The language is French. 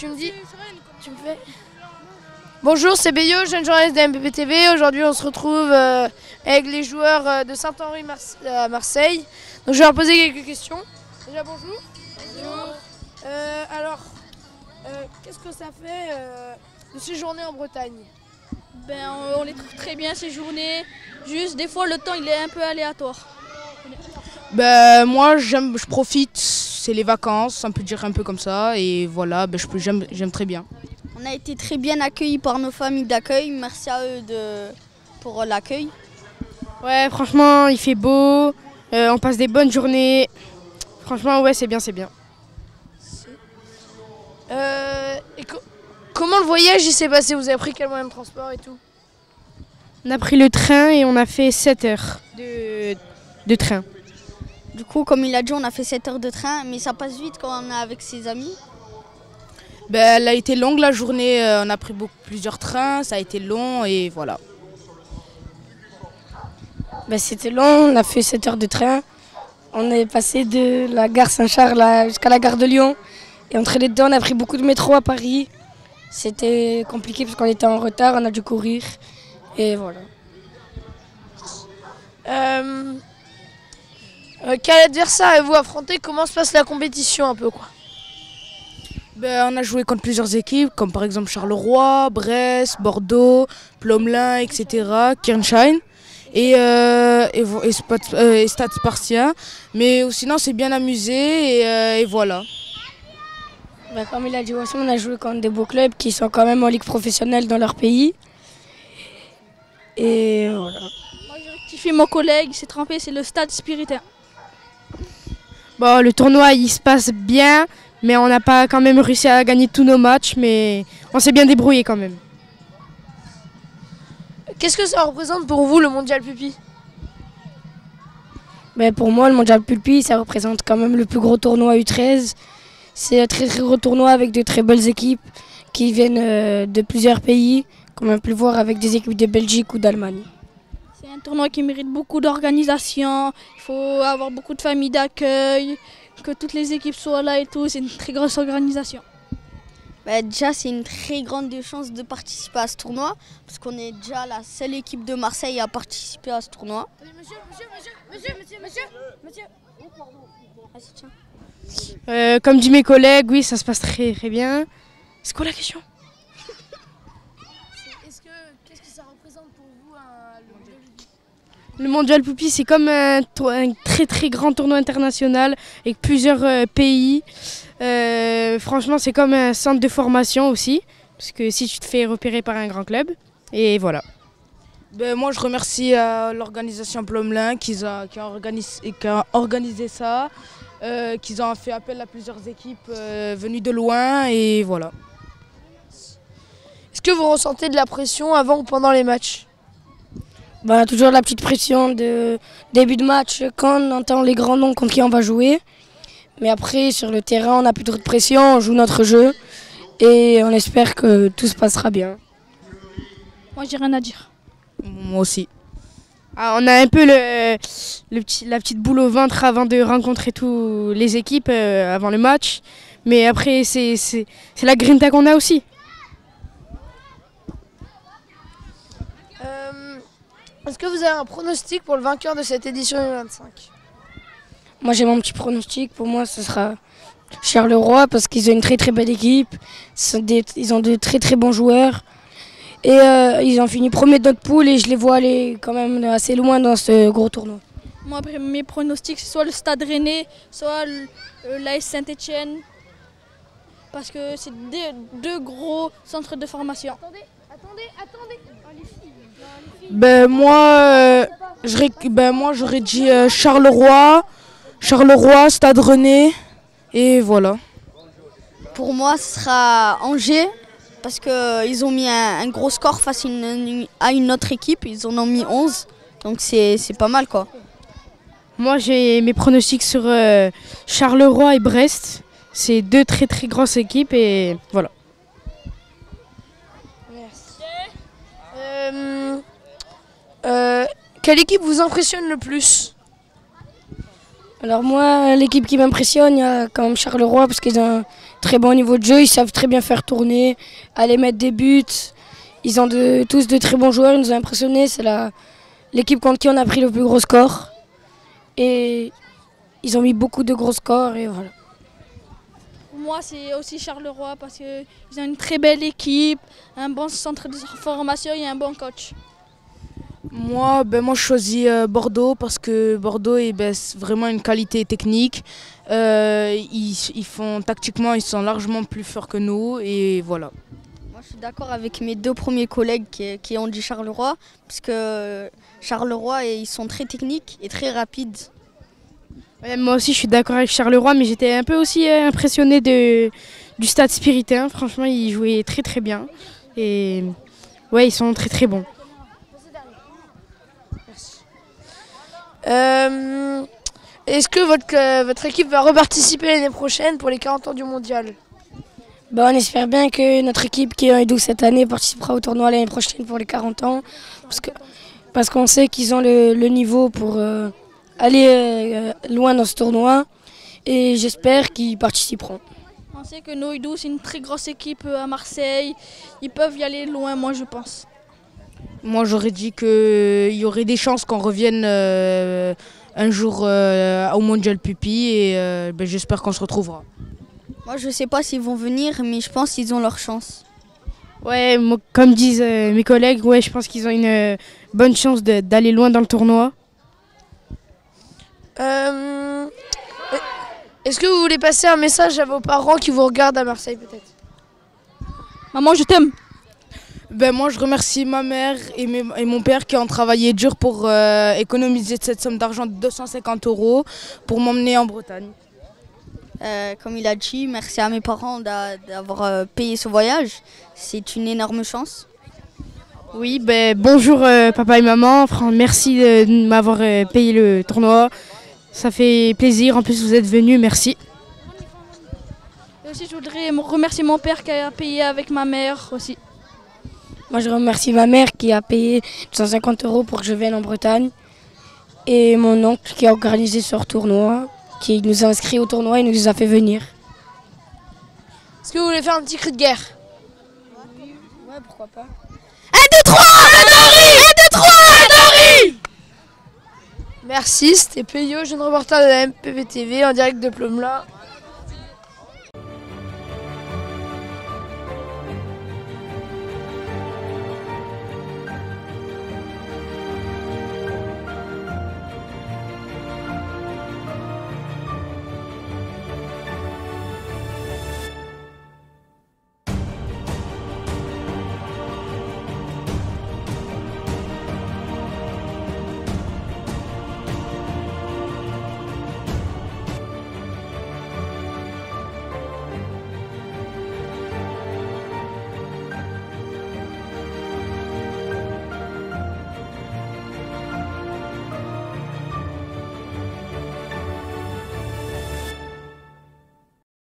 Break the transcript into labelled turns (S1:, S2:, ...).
S1: tu me dis, tu me fais. Bonjour, c'est Beyo, jeune journaliste de MPP TV. Aujourd'hui, on se retrouve avec les joueurs de Saint-Henri à Marseille. Donc, je vais leur poser quelques questions. Déjà, bonjour. Bonjour. Alors, qu'est-ce que ça fait de séjourner en Bretagne?
S2: On les trouve très bien ces journées. Juste, des fois, le temps il est un peu aléatoire.
S3: Moi, je profite. C'est les vacances, on peut dire un peu comme ça. Et voilà, j'aime très bien.
S4: On a été très bien accueillis par nos familles d'accueil. Merci à eux pour l'accueil.
S5: Ouais, franchement, il fait beau. On passe des bonnes journées. Franchement, ouais, c'est bien, c'est bien.
S1: Comment le voyage il s'est passé? Vous avez pris quel moyen de transport et tout?
S5: On a pris le train et on a fait 7 heures de train.
S4: Du coup, comme il a dit, on a fait 7 heures de train, mais ça passe vite quand on est avec ses amis.
S3: Elle a été longue la journée, on a pris plusieurs trains, ça a été long et voilà.
S6: C'était long, on a fait 7 heures de train. On est passé de la gare Saint-Charles jusqu'à la gare de Lyon. Et entre les deux, on a pris beaucoup de métro à Paris. C'était compliqué parce qu'on était en retard, on a dû courir. Et voilà.
S1: Quel adversaire avez-vous affronté? Comment se passe la compétition un peu quoi?
S3: On a joué contre plusieurs équipes, comme par exemple Charleroi, Brest, Bordeaux, Plomelin, etc., Kirnschein et Stade Spartien. Mais sinon, c'est bien amusé et voilà.
S6: Comme il a dit aussi, on a joué contre des beaux clubs qui sont quand même en ligue professionnelle dans leur pays. Et voilà.
S2: Moi, j'ai rectifié mon collègue, il s'est trompé, c'est le Stade Spiritain.
S5: Bon, le tournoi, il se passe bien. Mais on n'a pas quand même réussi à gagner tous nos matchs, mais on s'est bien débrouillé quand même.
S1: Qu'est-ce que ça représente pour vous le Mondial Pupi?
S6: Pour moi, le Mondial Pupi, ça représente quand même le plus gros tournoi U13. C'est un très très gros tournoi avec de très belles équipes qui viennent de plusieurs pays, comme on peut le voir avec des équipes de Belgique ou d'Allemagne.
S2: C'est un tournoi qui mérite beaucoup d'organisation, il faut avoir beaucoup de familles d'accueil, que toutes les équipes soient là et tout, c'est une très grosse organisation.
S4: Déjà, c'est une très grande chance de participer à ce tournoi, parce qu'on est déjà la seule équipe de Marseille à participer à ce tournoi.
S5: Comme dit mes collègues, oui, ça se passe très très bien. C'est quoi la question?
S1: Qu'est-ce que ça représente pour vous le Mondial Pupi?
S5: Le Mondial Pupi, c'est comme un très très grand tournoi international avec plusieurs pays. Franchement, c'est comme un centre de formation aussi, parce que si tu te fais repérer par un grand club, et voilà.
S3: Moi, je remercie l'organisation Plomelin qui a organisé ça, qu'ils ont fait appel à plusieurs équipes venues de loin, et voilà.
S1: Est-ce que vous ressentez de la pression avant ou pendant les matchs?
S6: Toujours la petite pression de début de match quand on entend les grands noms contre qui on va jouer. Mais après, sur le terrain, on n'a plus trop de pression, on joue notre jeu et on espère que tout se passera bien.
S2: Moi, j'ai rien à dire.
S3: Moi aussi.
S5: On a un peu la petite boule au ventre avant de rencontrer toutes les équipes avant le match. Mais après, c'est la grinta qu'on a aussi.
S1: Est-ce que vous avez un pronostic pour le vainqueur de cette édition 2025?
S6: Moi j'ai mon petit pronostic, pour moi ce sera Charleroi parce qu'ils ont une très très belle équipe, ils ont de très très bons joueurs et ils ont fini premier de notre poule et je les vois aller quand même assez loin dans ce gros tournoi.
S2: Moi mes pronostics c'est soit le Stade Rennais, soit l'AS Saint-Etienne parce que c'est deux gros centres de formation.
S1: Attendez.
S3: Moi, j'aurais dit Charleroi, Stade Rennais, et voilà.
S4: Pour moi, ce sera Angers, parce qu'ils ont mis un gros score face à une autre équipe, ils en ont mis 11, donc c'est pas mal quoi.
S5: Moi j'ai mes pronostics sur Charleroi et Brest, c'est deux très très grosses équipes et voilà.
S1: Quelle équipe vous impressionne le plus?
S6: Alors moi, l'équipe qui m'impressionne, il y a quand même Charleroi parce qu'ils ont un très bon niveau de jeu, ils savent très bien faire tourner, aller mettre des buts. Ils ont tous de très bons joueurs, ils nous ont impressionnés. C'est l'équipe contre qui on a pris le plus gros score. Et ils ont mis beaucoup de gros scores et voilà.
S2: Pour moi, c'est aussi Charleroi parce qu'ils ont une très belle équipe, un bon centre de formation et un bon coach.
S3: Moi, je choisis Bordeaux parce que Bordeaux est vraiment une qualité technique. Ils font tactiquement, ils sont largement plus forts que nous et voilà.
S4: Moi, je suis d'accord avec mes deux premiers collègues qui ont dit Charleroi, parce que Charleroi, ils sont très techniques et très rapides.
S5: Ouais, moi aussi, je suis d'accord avec Charleroi, mais j'étais un peu aussi impressionné du Stade Spiritain. Franchement, ils jouaient très très bien. Et ouais, ils sont très très bons.
S1: Est-ce que votre équipe va reparticiper l'année prochaine pour les 40 ans du mondial?
S6: On espère bien que notre équipe qui est en U12 cette année participera au tournoi l'année prochaine pour les 40 ans. Parce qu'on sait qu'ils ont le niveau pour aller loin dans ce tournoi. Et j'espère qu'ils participeront.
S2: On sait que nos U12, c'est une très grosse équipe à Marseille. Ils peuvent y aller loin, moi je pense.
S3: Moi, j'aurais dit qu'il y aurait des chances qu'on revienne un jour au Mondial Pupi et j'espère qu'on se retrouvera.
S4: Moi, je ne sais pas s'ils vont venir, mais je pense qu'ils ont leur chance.
S5: Ouais, moi, comme disent mes collègues, ouais, je pense qu'ils ont une bonne chance d'aller loin dans le tournoi.
S1: Est-ce que vous voulez passer un message à vos parents qui vous regardent à Marseille peut-être?
S2: Maman, je t'aime.
S3: Moi, je remercie ma mère et mon père qui ont travaillé dur pour économiser cette somme d'argent de 250 € pour m'emmener en Bretagne.
S4: Comme il a dit, merci à mes parents d'avoir payé ce voyage. C'est une énorme chance.
S5: Oui, bonjour papa et maman. Merci de m'avoir payé le tournoi. Ça fait plaisir. En plus, vous êtes venus. Merci.
S2: Et aussi, je voudrais remercier mon père qui a payé avec ma mère aussi.
S6: Moi, je remercie ma mère qui a payé 250 € pour que je vienne en Bretagne. Et mon oncle qui a organisé ce tournoi, qui nous a inscrits au tournoi et nous a fait venir.
S1: Est-ce que vous voulez faire un petit cri de guerre?
S6: Ouais, pourquoi pas.
S1: 1, 2, 3, Adori! 1, 2, 3, Adori! Merci, c'était Peyo, jeune reporter de la MPV TV en direct de Plomela.